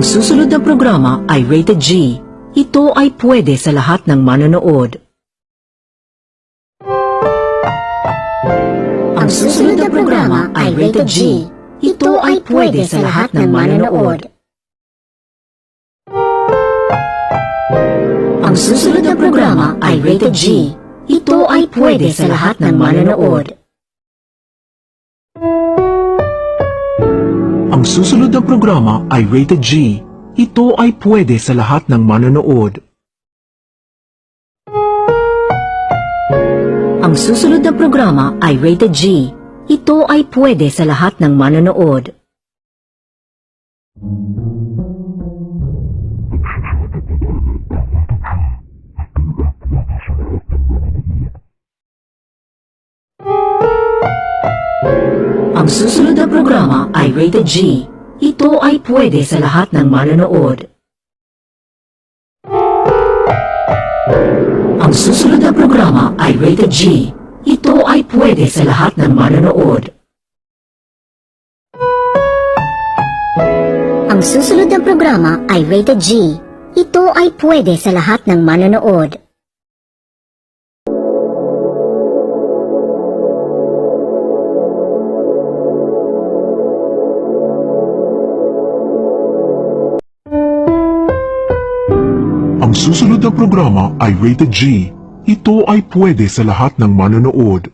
Ang susunod na programa ay rated G. Ito ay pwede sa lahat ng manonood. Ang susunod na programa ay rated G. Ito ay pwede sa lahat ng manonood. Ang susunod na programa ay rated G. Ito ay pwede sa lahat ng manonood. Ang susunod na programa ay rated G. Ito ay pwede sa lahat ng manonood. Ang susunod na programa ay rated G. Ito ay pwede sa lahat ng manonood. Ang susunod na programa ay rated G. Ito ay pwede sa lahat ng manonood. Ang susunod na programa ay rated G. Ito ay pwede sa lahat ng manonood. Ang susunod na programa ay rated G. Ito ay pwede sa lahat ng manonood. Ang susunod na programa ay rated G. Ito ay pwede sa lahat ng manonood.